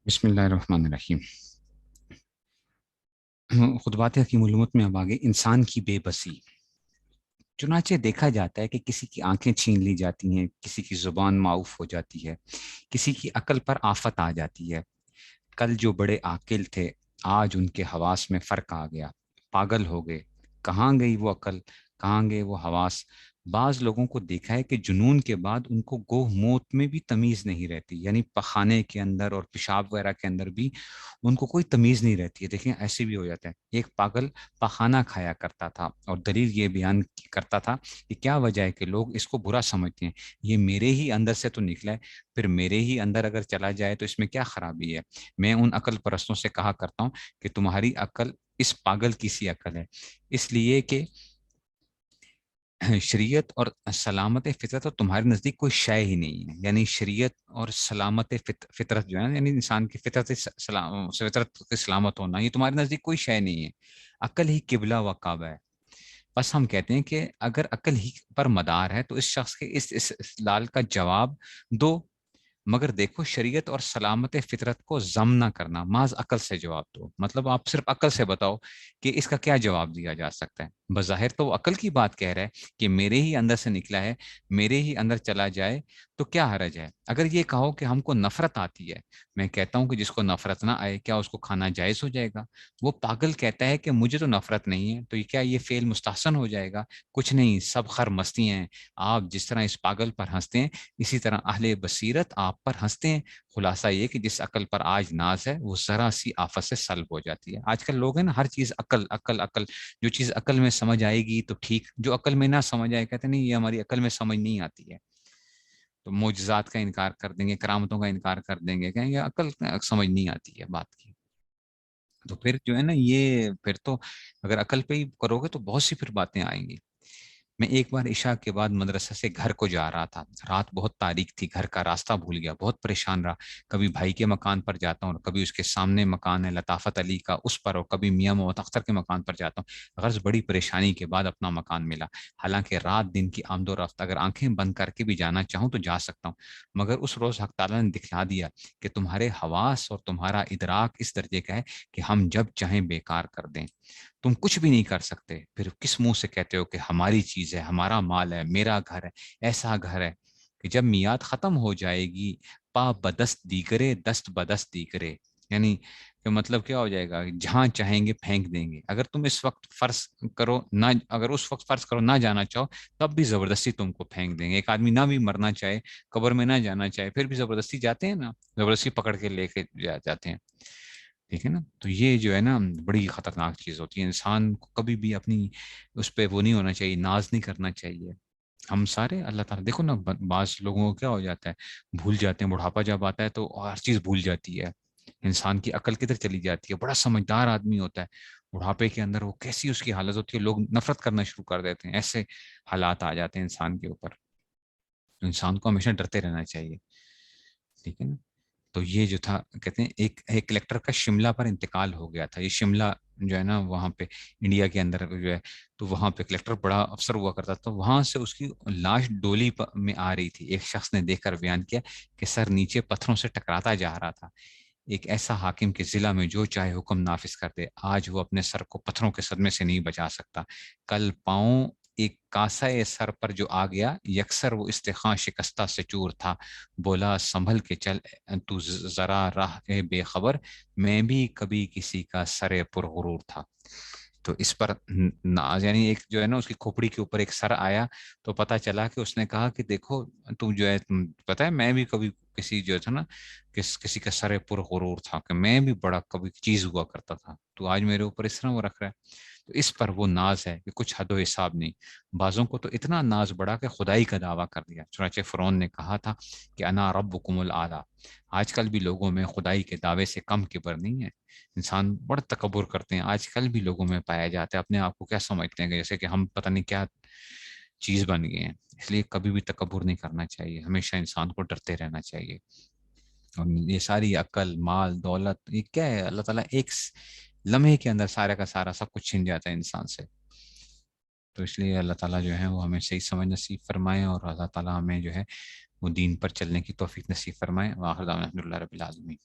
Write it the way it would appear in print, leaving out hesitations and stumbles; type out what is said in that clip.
بسم اللہ الرحمن الرحیم۔ خطبات حکیم علومت میں اب آگے انسان کی بے بسی۔ چنانچہ دیکھا جاتا ہے کہ کسی کی آنکھیں چھین لی جاتی ہیں، کسی کی زبان معاف ہو جاتی ہے، کسی کی عقل پر آفت آ جاتی ہے۔ کل جو بڑے عاقل تھے، آج ان کے حواس میں فرق آ گیا، پاگل ہو گئے۔ کہاں گئی وہ عقل، کہاں گئے وہ حواس؟ بعض لوگوں کو دیکھا ہے کہ جنون کے بعد ان کو گوہ موت میں بھی تمیز نہیں رہتی، یعنی پخانے کے اندر اور پیشاب وغیرہ کے اندر بھی ان کو کوئی تمیز نہیں رہتی ہے۔ دیکھیں ایسے بھی ہو جاتا ہے۔ ایک پاگل پخانہ کھایا کرتا تھا اور دلیل یہ بیان کرتا تھا کہ کیا وجہ ہے کہ لوگ اس کو برا سمجھتے ہیں، یہ میرے ہی اندر سے تو نکلا ہے، پھر میرے ہی اندر اگر چلا جائے تو اس میں کیا خرابی ہے؟ میں ان عقل پرستوں سے کہا کرتا ہوں کہ تمہاری عقل اس پاگل کی سی عقل ہے، اس لیے کہ شریعت اور سلامت فطرت اور تمہارے نزدیک کوئی شے ہی نہیں ہے۔ یعنی شریعت اور سلامت فطرت جو ہے نا، یعنی انسان کی فطرت کی سلامت ہونا، یہ تمہارے نزدیک کوئی شے نہیں ہے۔ عقل ہی قبلہ و کعبہ ہے۔ بس ہم کہتے ہیں کہ اگر عقل ہی پر مدار ہے تو اس شخص کے اس استدلال کا جواب دو، مگر دیکھو شریعت اور سلامت فطرت کو ضم نہ کرنا، محض عقل سے جواب دو۔ مطلب آپ صرف عقل سے بتاؤ کہ اس کا کیا جواب دیا جا سکتا ہے۔ بظاہر تو وہ عقل کی بات کہہ رہا ہے کہ میرے ہی اندر سے نکلا ہے، میرے ہی اندر چلا جائے تو کیا حرج ہے؟ اگر یہ کہو کہ ہم کو نفرت آتی ہے، میں کہتا ہوں کہ جس کو نفرت نہ آئے کیا اس کو کھانا جائز ہو جائے گا؟ وہ پاگل کہتا ہے کہ مجھے تو نفرت نہیں ہے، تو یہ کیا یہ فعل مستحسن ہو جائے گا؟ کچھ نہیں، سب خر مستی ہیں۔ آپ جس طرح اس پاگل پر ہنستے ہیں، اسی طرح اہل بصیرت آپ پر ہنستے ہیں۔ خلاصہ یہ کہ جس عقل پر آج ناز ہے وہ ذرا سی آفت سے سلب ہو جاتی ہے۔ آج کل لوگ ہیں نا، ہر چیز عقل عقل عقل، جو چیز عقل میں سمجھ آئے گی تو ٹھیک، جو عقل میں نہ سمجھ آئے کہتے نہیں یہ ہماری عقل میں سمجھ نہیں آتی ہے، تو معجزات کا انکار کر دیں گے، کرامتوں کا انکار کر دیں گے، کہیں گے عقل سمجھ نہیں آتی ہے بات کی۔ تو پھر جو ہے نا، یہ پھر تو اگر عقل پہ ہی کرو گے تو بہت سی پھر باتیں آئیں گی۔ میں ایک بار عشاء کے بعد مدرسہ سے گھر کو جا رہا تھا، رات بہت تاریک تھی، گھر کا راستہ بھول گیا، بہت پریشان رہا۔ کبھی بھائی کے مکان پر جاتا ہوں اور کبھی اس کے سامنے مکان ہے لطافت علی کا، اس پر، اور کبھی میاں محمد اختر کے مکان پر جاتا ہوں۔ غرض بڑی پریشانی کے بعد اپنا مکان ملا، حالانکہ رات دن کی آمد و رفت، اگر آنکھیں بند کر کے بھی جانا چاہوں تو جا سکتا ہوں، مگر اس روز حق تعالیٰ نے دکھلا دیا کہ تمہارے حواس اور تمہارا ادراک اس درجے کا ہے کہ ہم جب چاہیں بیکار کر دیں، تم کچھ بھی نہیں کر سکتے۔ پھر کس منہ سے کہتے ہو کہ ہماری چیز ہے، ہمارا مال ہے، میرا گھر ہے؟ ایسا گھر ہے کہ جب میعاد ختم ہو جائے گی، پا بدست دیگرے دست بدست دیگرے، یعنی کہ مطلب کیا ہو جائے گا، جہاں چاہیں گے پھینک دیں گے۔ اگر تم اس وقت فرض کرو نہ، اگر اس وقت فرض کرو نہ جانا چاہو، تب بھی زبردستی تم کو پھینک دیں گے۔ ایک آدمی نہ بھی مرنا چاہے، قبر میں نہ جانا چاہے، پھر بھی زبردستی جاتے ہیں نا، زبردستی پکڑ کے لے کے جاتے ہیں، ٹھیک ہے نا؟ تو یہ جو ہے نا بڑی خطرناک چیز ہوتی ہے۔ انسان کو کبھی بھی اپنی اس پہ وہ نہیں ہونا چاہیے، ناز نہیں کرنا چاہیے۔ ہم سارے اللہ تعالیٰ دیکھو نا، بعض لوگوں کو کیا ہو جاتا ہے، بھول جاتے ہیں، بڑھاپا جب آتا ہے تو ہر چیز بھول جاتی ہے، انسان کی عقل کدھر چلی جاتی ہے۔ بڑا سمجھدار آدمی ہوتا ہے، بڑھاپے کے اندر وہ کیسی اس کی حالت ہوتی ہے، لوگ نفرت کرنا شروع کر دیتے ہیں، ایسے حالات آ جاتے ہیں انسان کے اوپر۔ تو انسان کو ہمیشہ ڈرتے رہنا چاہیے، ٹھیک ہے نا؟ تو یہ جو تھا، کہتے ہیں ایک کلیکٹر کا شملہ پر انتقال ہو گیا تھا۔ یہ شملہ جو ہے نا وہاں پہ انڈیا کے اندر جو ہے، تو وہاں پہ کلیکٹر بڑا افسر ہوا کرتا تھا، وہاں سے اس کی لاش ڈولی میں آ رہی تھی۔ ایک شخص نے دیکھ کر بیان کیا کہ سر نیچے پتھروں سے ٹکراتا جا رہا تھا۔ ایک ایسا حاکم کے ضلع میں جو چاہے حکم نافذ کر دے، آج وہ اپنے سر کو پتھروں کے صدمے سے نہیں بچا سکتا، کل پاؤں ایک کاسہ سر پر جو آ گیا، یکسر وہ استخاں شکستہ سے چور تھا، بولا سنبھل کے چل تو ذرا راہ بے خبر، میں بھی کبھی کسی کا سر پرغرور تھا۔ تو اس پر ناز، یعنی ایک جو ہے نا اس کی کھوپڑی کے اوپر ایک سر آیا، تو پتا چلا کہ اس نے کہا کہ دیکھو تم جو ہے، تم پتا ہے میں بھی کبھی کسی جو تھا نا، کسی کا سر پرغرور تھا، کہ میں بھی بڑا کبھی چیز ہوا کرتا تھا، تو آج میرے اوپر اس طرح وہ رکھ رہا ہے۔ تو اس پر وہ ناز ہے کہ کچھ حد و حساب نہیں۔ بعضوں کو تو اتنا ناز بڑھا کہ خدائی کا دعویٰ کر دیا، چنانچہ فرعون نے کہا تھا کہ انا ربکم الاعلی۔ آج کل بھی لوگوں میں خدائی کے دعوے سے کم کبر نہیں ہے، انسان بڑا تکبر کرتے ہیں، آج کل بھی لوگوں میں پایا جاتا ہے۔ اپنے آپ کو کیا سمجھتے ہیں کہ جیسے کہ ہم پتہ نہیں کیا چیز بن گئے ہیں۔ اس لیے کبھی بھی تکبر نہیں کرنا چاہیے، ہمیشہ انسان کو ڈرتے رہنا چاہیے۔ اور یہ ساری عقل، مال، دولت، یہ کیا ہے؟ اللہ تعالیٰ ایک لمحے کے اندر سارا کا سارا سب کچھ چھن جاتا ہے انسان سے۔ تو اس لیے اللہ تعالیٰ جو ہے وہ ہمیں صحیح سمجھ نصیب فرمائے، اور اللہ تعالیٰ ہمیں جو ہے وہ دین پر چلنے کی توفیق نصیب فرمائے۔ وآخر دعوانا الحمد للہ رب العالمین۔